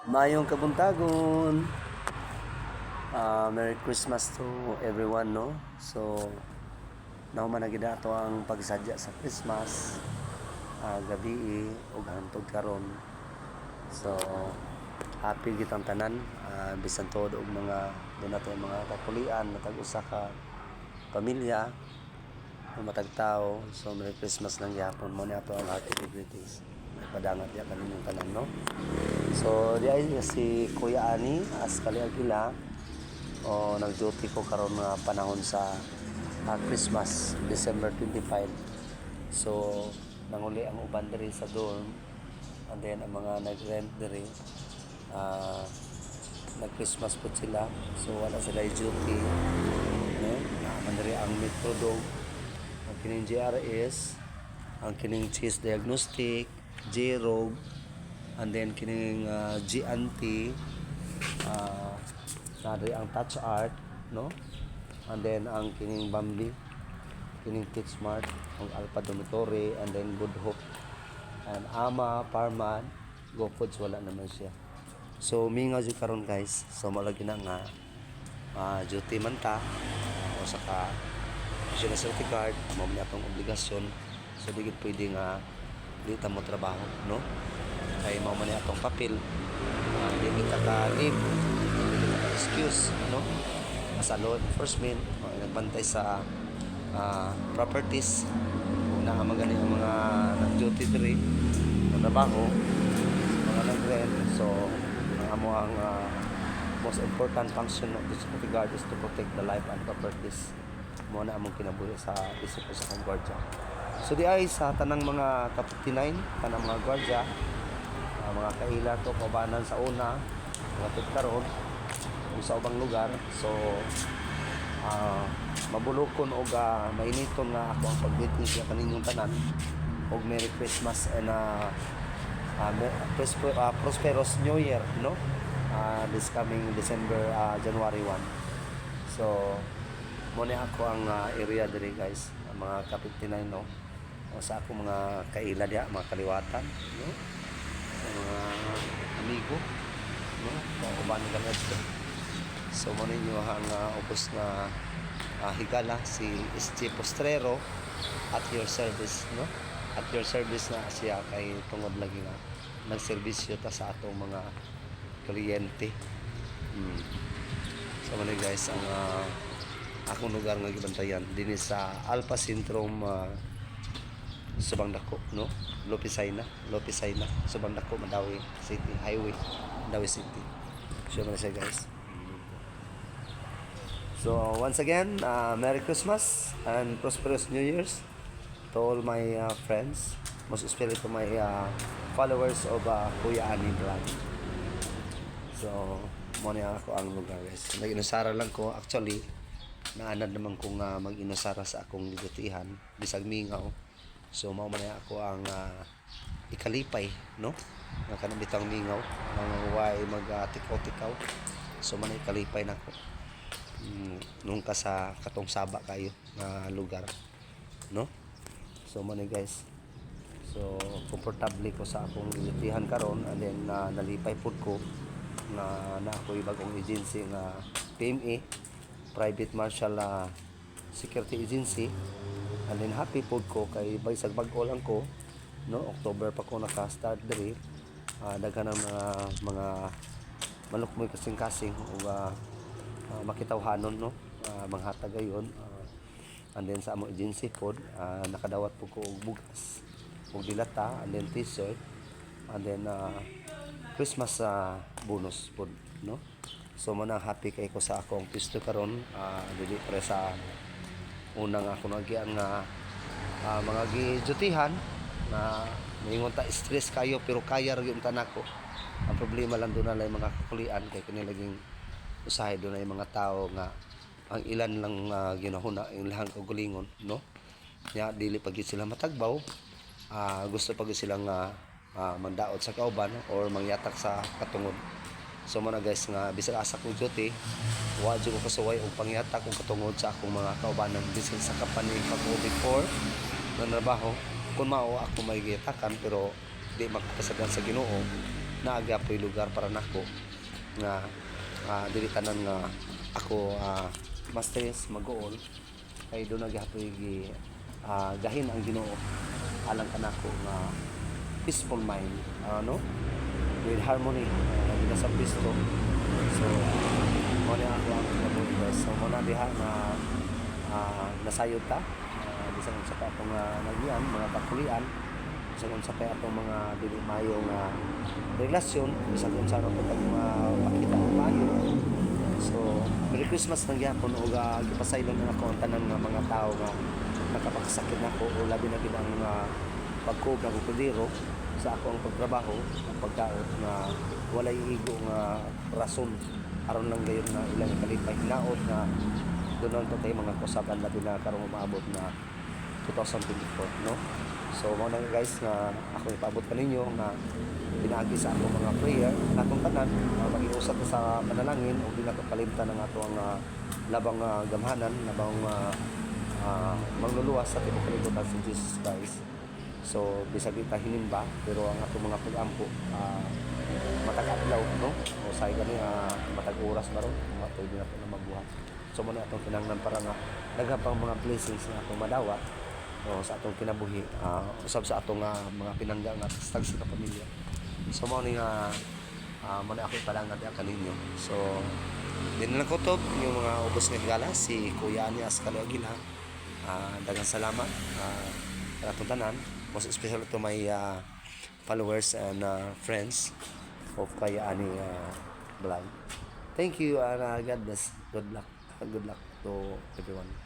Mayong kabuntagon. Merry Christmas to everyone, no? So, nauman na gid ato ang pagsadya sa Christmas. Gabi ug hantod karon. So, happy gitang tanan. Bisan todo og mga doon nato mga kapulian matag usa ka pamilya matag tao. So, Merry Christmas lang gyapon mo ni ato ang happy greetings. May padangat ya kaninyong tanan, no? So, di ay si Kuya Ani as kali Agila o nag-duty ko karon nga panahon sa Christmas, December 25. So, nanguli ang uban diri sa dorm and then ang mga nag-rent diri nag-Christmas po sila. So, wala sila duty. No? Naaman diri ang Metro Dog, ang kining GRS, ang kining Cheese Diagnostic, J-Rogue, and then kining GNT, nari ang Touch Art, no? And then ang kining Bambi, kining Kit Smart, ang Alpha Dormitory, and then Good Hope, and Ama, Parman, Go Foods, wala naman siya. So mingaw jud karon guys. So malagi na nga duty man ta o saka national security guard, mo ni atong obligasyon. So di gid pwede nga di ta mo trabaho, no? Kay mao man ni atong papel. Di kita ka leave, di kita ka excuse, no? As a law enforcement, nagbantay sa properties kung nakamagani ang mga nag-duty diri na trabaho, mga nag-rent. So ang amo ang most important function of the security guard is to protect the life and properties. Mo na among kinabuhi sa disipo sa kong gwardiya. So di ay sa tanang mga kapitinain, tanang mga gwardiya, mga kaila to kabanan sa una, mga tutkaron sa ubang lugar. So mabulokon og mainiton nga ako ang pag-greeting sa kaninyong tanan og Merry Christmas and prosperous New Year, no? This coming December, January 1. So mo ni ako ang area diri guys, ang mga kapitinain, no? O sa ako mga kaila diha, mga kaliwatan, no? Mga amigo, no? Uban kami dito. So mo ninyo ang ubos nga higala si SJ Postrero at your service, no? At your service na siya kay tungod lagi nga nagserbisyo ta sa atong mga kliyente. So man guys, ang akong lugar nga gibantayan dinhi sa Alpha Syndrome, Subang Dako, no? Lopisaina, Subang Dako, Mandawi City Highway, Mandawi City. So man siya guys. So once again, Merry Christmas and prosperous New Year's to all my friends, most especially to my followers of Kuya Ani Vlog. So mo niya ako ang lugar guys. Nag-inusara lang ko actually, naanad naman kong mag-inusara sa akong lidutihan bisag mingaw. So mao man ako ang ikalipay, no? Nga kanang bitang mingaw nang way mag-tikaw-tikaw. So man ikalipay nako nung ka sa katong saba kayo na lugar, no? So man guys. So komportable ko sa akong lidutihan karon and then nalipay pud ko na ako'y bagong agency nga PMA, Private Martial Security Agency. And then happy po ko kay baysag bag-o lang ko, no? October pa ko naka-start diri. Daghan ang mga manok mo kasing-kasing ug makitawhanon, no? Manghatag ayon. And then sa amo agency pod, nakadawat po ko og bugas, og dilata, and then t-shirt, and then Christmas bonus pod, no? So man happy kay ko sa akong pisto karon, dili pre sa unang ako nagyan nga mga gijutihan na maingon ta stress kayo pero kaya ra gyud tanako. Ang problema lang doon na mga kakulian kay kini laging usahay doon ay mga tao nga ang ilan lang ginahuna ang lahang kagulingon, no? Nya dili pag sila matagbaw, gusto pag silang mandaot sa kauban or mangyatak sa katungod. So man guys nga bisag asa ko duty, wa jud ko kasuway og pangyatak og katungod sa akong mga kaubanan bisan sa company pag-before na trabaho kun mao ako may giyatakan pero di magpasagan sa Ginoo naagapoy lugar para nako nga dili tanan nga ako mastress mag-uol kay do nagapoy gi gahin ang Ginoo alang kanako nga peaceful mind no with harmony gina sa Kristo. So mo na ako ang kinabuhi. So mo na diha na nasayod ta bisan sa atong nagyan mga kapulian bisan sa atong mga dili mayo nga relasyon bisan sa atong pakita og maayo. So Merry Christmas nang gyapon ug gipasaylo na ako ang tanan nga mga tao nga nakapakasakit nako o labi na gid ang pagkog ng kudiro sa ako ang pagtrabaho ang pagkaot na walay igo nga rason aron lang gayon na ilang kalipay hinaot na doon to tayo mga kusaban labi na karong umaabot na 2024 no. So mo na guys nga ako ipaabot kaninyo na pinaagi sa akong mga prayer natong tanan mag-iusap sa panalangin ug dili nato kalimtan ang ato ang labang gamhanan labang mangluluwas sa tibuok kalibutan si Jesus Christ. So bisag kita hinimba pero ang ato mga pag-ampo matag adlaw no o say gani matag oras baron pwede na po na mabuhat. So mo na atong kinahanglan para nga daghang mga blessings na atong madawat o sa atong kinabuhi usab sa atong mga pinangga nga tag sa pamilya. So mo ni mo na ako palangan kaninyo. So din lang ko to yung mga ubos nga higala si Kuya Ani Ascalo Aguila. Daghang salamat sa atong tanan. Most especially to my followers and friends of Kuya Ani Vlog. Thank you and God bless. Good luck. Good luck to everyone.